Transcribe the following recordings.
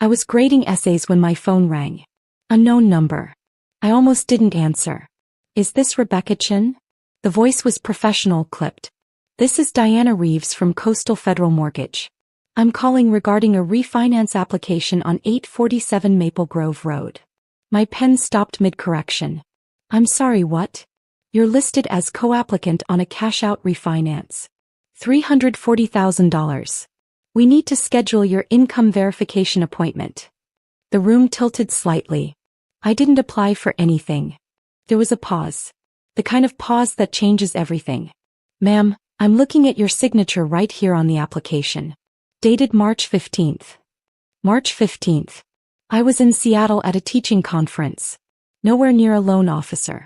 I was grading essays when my phone rang. Unknown number. I almost didn't answer. Is this Rebecca Chin? The voice was professional, clipped. This is Diana Reeves from Coastal Federal Mortgage. I'm calling regarding a refinance application on 847 Maple Grove Road. My pen stopped mid-correction. I'm sorry, what? You're listed as co-applicant on a cash-out refinance. $340,000. We need to schedule your income verification appointment. The room tilted slightly. I didn't apply for anything. There was a pause. The kind of pause that changes everything. Ma'am, I'm looking at your signature right here on the application. Dated March 15th. March 15th. I was in Seattle at a teaching conference. Nowhere near a loan officer.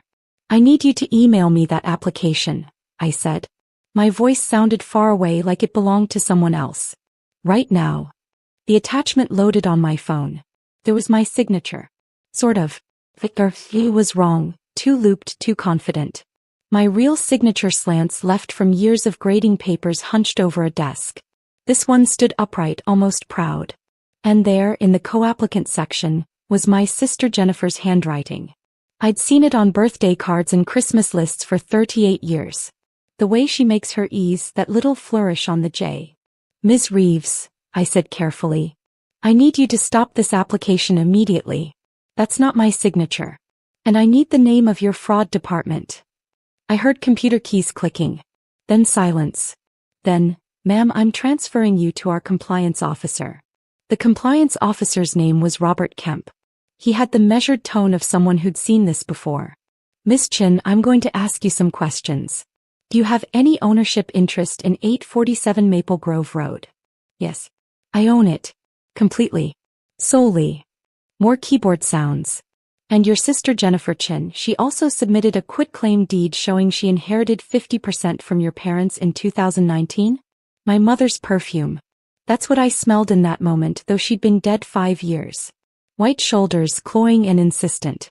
I need you to email me that application, I said. My voice sounded far away, like it belonged to someone else. Right now. The attachment loaded on my phone. There was my signature. Sort of. Victor, he was wrong, too looped, too confident. My real signature slants left from years of grading papers hunched over a desk. This one stood upright, almost proud. And there, in the co-applicant section, was my sister Jennifer's handwriting. I'd seen it on birthday cards and Christmas lists for 38 years. The way she makes her E's, that little flourish on the J. Ms. Reeves, I said carefully. I need you to stop this application immediately. That's not my signature. And I need the name of your fraud department. I heard computer keys clicking. Then silence. Then, ma'am, I'm transferring you to our compliance officer. The compliance officer's name was Robert Kemp. He had the measured tone of someone who'd seen this before. Miss Chin, I'm going to ask you some questions. Do you have any ownership interest in 847 Maple Grove Road? Yes. I own it. Completely. Solely. More keyboard sounds. And your sister Jennifer Chin, she also submitted a quitclaim deed showing she inherited 50% from your parents in 2019? My mother's perfume. That's what I smelled in that moment, though she'd been dead 5 years. White shoulders, cloying and insistent.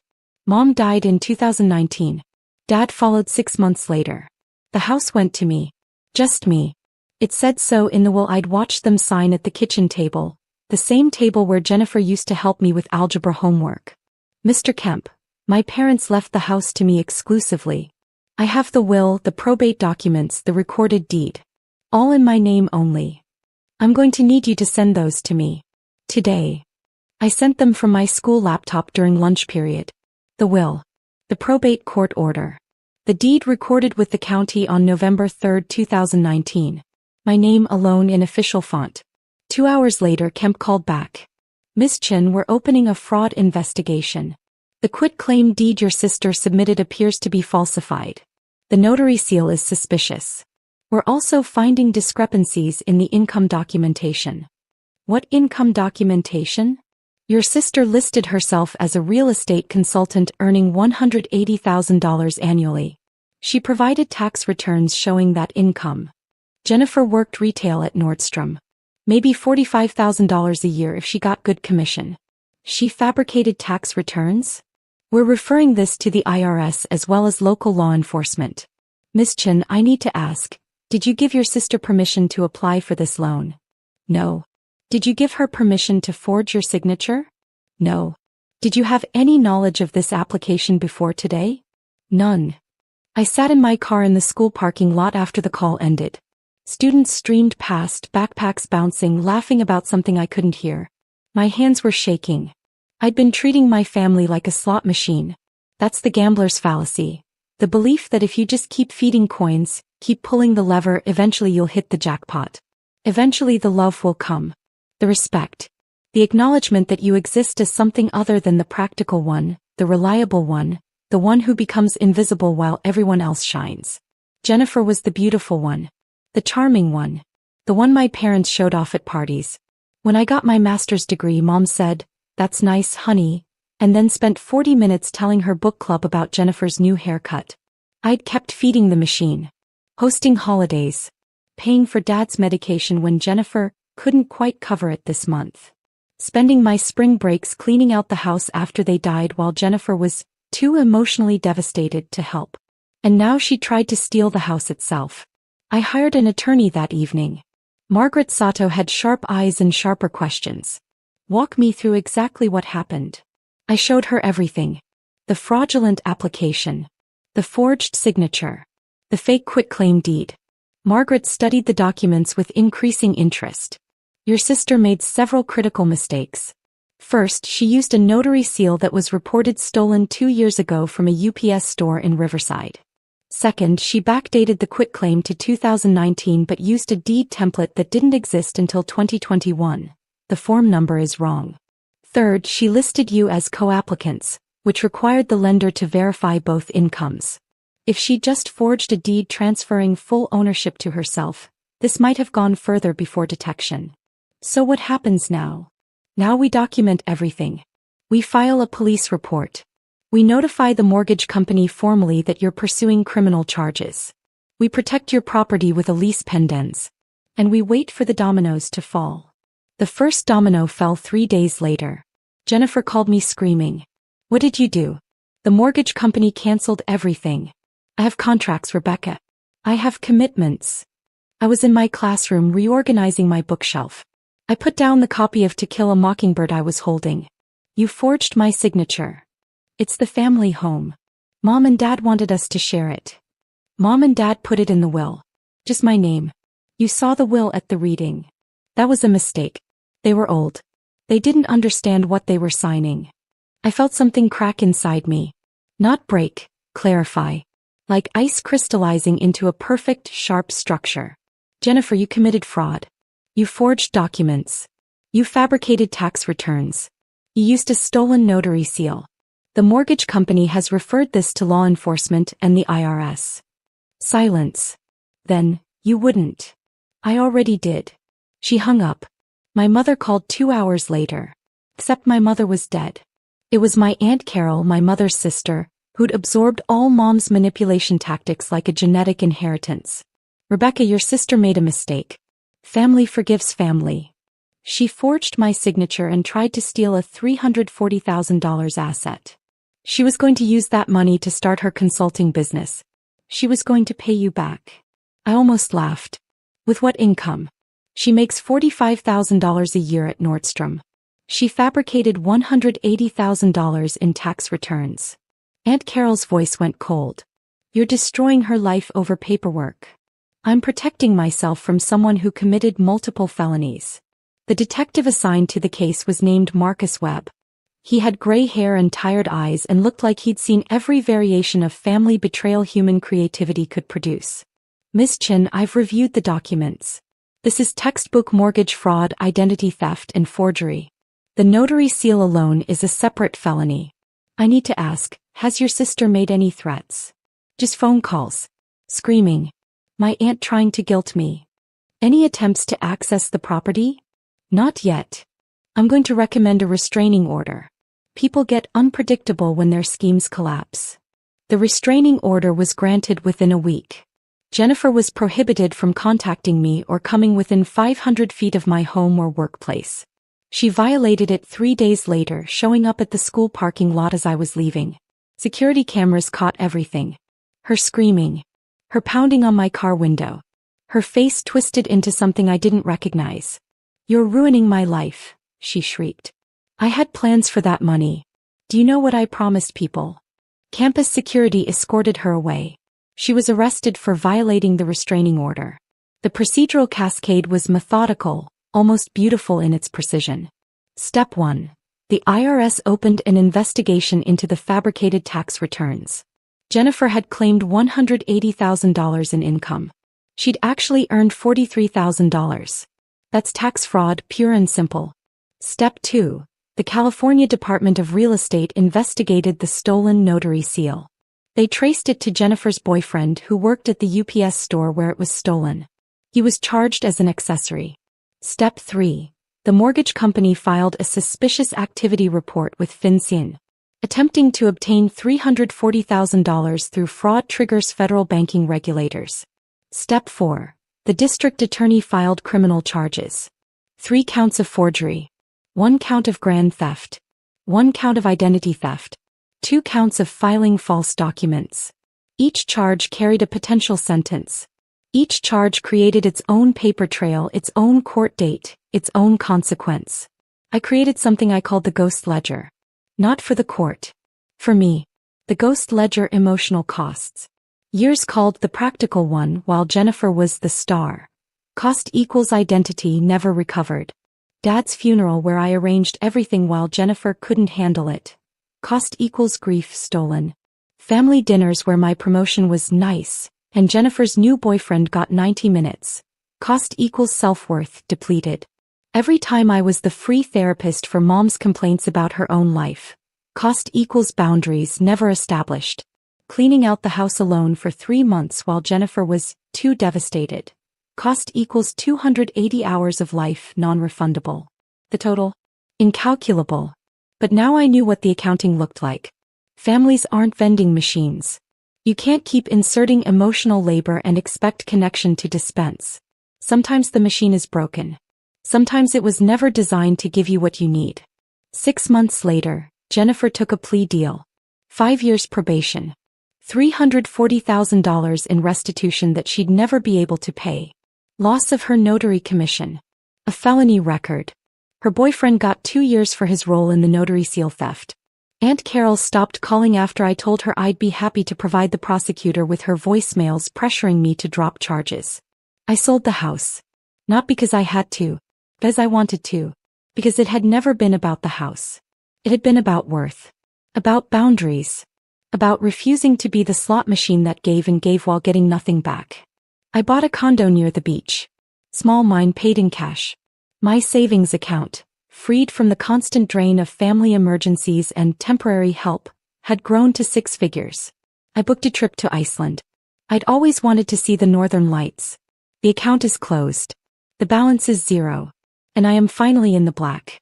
Mom died in 2019. Dad followed 6 months later. The house went to me. Just me. It said so in the will I'd watched them sign at the kitchen table, the same table where Jennifer used to help me with algebra homework. Mr. Kemp, my parents left the house to me exclusively. I have the will, the probate documents, the recorded deed. All in my name only. I'm going to need you to send those to me. Today. I sent them from my school laptop during lunch period. The will. The probate court order. The deed recorded with the county on November 3, 2019. My name alone in official font. 2 hours later, Kemp called back. Miss Chin, we're opening a fraud investigation. The quitclaim deed your sister submitted appears to be falsified. The notary seal is suspicious. We're also finding discrepancies in the income documentation. What income documentation? Your sister listed herself as a real estate consultant earning $180,000 annually. She provided tax returns showing that income. Jennifer worked retail at Nordstrom. Maybe $45,000 a year if she got good commission. She fabricated tax returns? We're referring this to the IRS as well as local law enforcement. Miss Chin, I need to ask, did you give your sister permission to apply for this loan? No. Did you give her permission to forge your signature? No. Did you have any knowledge of this application before today? None. I sat in my car in the school parking lot after the call ended. Students streamed past, backpacks bouncing, laughing about something I couldn't hear. My hands were shaking. I'd been treating my family like a slot machine. That's the gambler's fallacy. The belief that if you just keep feeding coins, keep pulling the lever, eventually you'll hit the jackpot. Eventually the love will come. The respect. The acknowledgement that you exist as something other than the practical one, the reliable one, the one who becomes invisible while everyone else shines. Jennifer was the beautiful one. The charming one. The one my parents showed off at parties. When I got my master's degree, Mom said, "That's nice, honey," and then spent 40 minutes telling her book club about Jennifer's new haircut. I'd kept feeding the machine. Hosting holidays. Paying for Dad's medication when Jennifer couldn't quite cover it this month. Spending my spring breaks cleaning out the house after they died while Jennifer was too emotionally devastated to help. And now she tried to steal the house itself. I hired an attorney that evening. Margaret Sato had sharp eyes and sharper questions. Walk me through exactly what happened. I showed her everything. The fraudulent application. The forged signature. The fake quitclaim deed. Margaret studied the documents with increasing interest. Your sister made several critical mistakes. First, she used a notary seal that was reported stolen 2 years ago from a UPS store in Riverside. Second, she backdated the quitclaim to 2019 but used a deed template that didn't exist until 2021. The form number is wrong. Third, she listed you as co-applicants, which required the lender to verify both incomes. If she just forged a deed transferring full ownership to herself, this might have gone further before detection. So what happens now? Now we document everything. We file a police report. We notify the mortgage company formally that you're pursuing criminal charges. We protect your property with a lease pendens. And we wait for the dominoes to fall. The first domino fell 3 days later. Jennifer called me screaming. What did you do? The mortgage company canceled everything. I have contracts, Rebecca. I have commitments. I was in my classroom reorganizing my bookshelf. I put down the copy of To Kill a Mockingbird I was holding. You forged my signature. It's the family home. Mom and Dad wanted us to share it. Mom and Dad put it in the will. Just my name. You saw the will at the reading. That was a mistake. They were old. They didn't understand what they were signing. I felt something crack inside me. Not break, clarify. Like ice crystallizing into a perfect, sharp structure. Jennifer, you committed fraud. You forged documents. You fabricated tax returns. You used a stolen notary seal. The mortgage company has referred this to law enforcement and the IRS. Silence. Then, you wouldn't. I already did. She hung up. My mother called 2 hours later. Except my mother was dead. It was my Aunt Carol, my mother's sister, who'd absorbed all Mom's manipulation tactics like a genetic inheritance. Rebecca, your sister made a mistake. Family forgives family. She forged my signature and tried to steal a $340,000 asset. She was going to use that money to start her consulting business. She was going to pay you back. I almost laughed. With what income? She makes $45,000 a year at Nordstrom. She fabricated $180,000 in tax returns. Aunt Carol's voice went cold. You're destroying her life over paperwork. I'm protecting myself from someone who committed multiple felonies. The detective assigned to the case was named Marcus Webb. He had gray hair and tired eyes and looked like he'd seen every variation of family betrayal human creativity could produce. Miss Chin, I've reviewed the documents. This is textbook mortgage fraud, identity theft, and forgery. The notary seal alone is a separate felony. I need to ask, has your sister made any threats? Just phone calls. Screaming. My aunt trying to guilt me. Any attempts to access the property? Not yet. I'm going to recommend a restraining order. People get unpredictable when their schemes collapse. The restraining order was granted within a week. Jennifer was prohibited from contacting me or coming within 500 feet of my home or workplace. She violated it 3 days later, showing up at the school parking lot as I was leaving. Security cameras caught everything. Her screaming. Her pounding on my car window. Her face twisted into something I didn't recognize. You're ruining my life, she shrieked. I had plans for that money. Do you know what I promised people? Campus security escorted her away. She was arrested for violating the restraining order. The procedural cascade was methodical, almost beautiful in its precision. Step 1. The IRS opened an investigation into the fabricated tax returns. Jennifer had claimed $180,000 in income. She'd actually earned $43,000. That's tax fraud, pure and simple. Step 2. The California Department of Real Estate investigated the stolen notary seal. They traced it to Jennifer's boyfriend who worked at the UPS store where it was stolen. He was charged as an accessory. Step 3. The mortgage company filed a suspicious activity report with FinCEN. Attempting to obtain $340,000 through fraud triggers federal banking regulators. Step 4. The district attorney filed criminal charges. 3 counts of forgery. 1 count of grand theft. 1 count of identity theft. 2 counts of filing false documents. Each charge carried a potential sentence. Each charge created its own paper trail, its own court date, its own consequence. I created something I called the ghost ledger. Not for the court. For me. The ghost ledger emotional costs. Years called the practical one while Jennifer was the star. Cost equals identity never recovered. Dad's funeral where I arranged everything while Jennifer couldn't handle it. Cost equals grief stolen. Family dinners where my promotion was nice, and Jennifer's new boyfriend got 90 minutes. Cost equals self-worth depleted. Every time I was the free therapist for mom's complaints about her own life. Cost equals boundaries never established. Cleaning out the house alone for 3 months while Jennifer was too devastated. Cost equals 280 hours of life non-refundable. The total? Incalculable. But now I knew what the accounting looked like. Families aren't vending machines. You can't keep inserting emotional labor and expect connection to dispense. Sometimes the machine is broken. Sometimes it was never designed to give you what you need. 6 months later, Jennifer took a plea deal. 5 years probation. $340,000 in restitution that she'd never be able to pay. Loss of her notary commission. A felony record. Her boyfriend got 2 years for his role in the notary seal theft. Aunt Carol stopped calling after I told her I'd be happy to provide the prosecutor with her voicemails pressuring me to drop charges. I sold the house. Not because I had to. Because I wanted to. Because it had never been about the house. It had been about worth. About boundaries. About refusing to be the slot machine that gave and gave while getting nothing back. I bought a condo near the beach. Small mine paid in cash. My savings account, freed from the constant drain of family emergencies and temporary help, had grown to 6 figures. I booked a trip to Iceland. I'd always wanted to see the northern lights. The account is closed. The balance is 0. And I am finally in the black.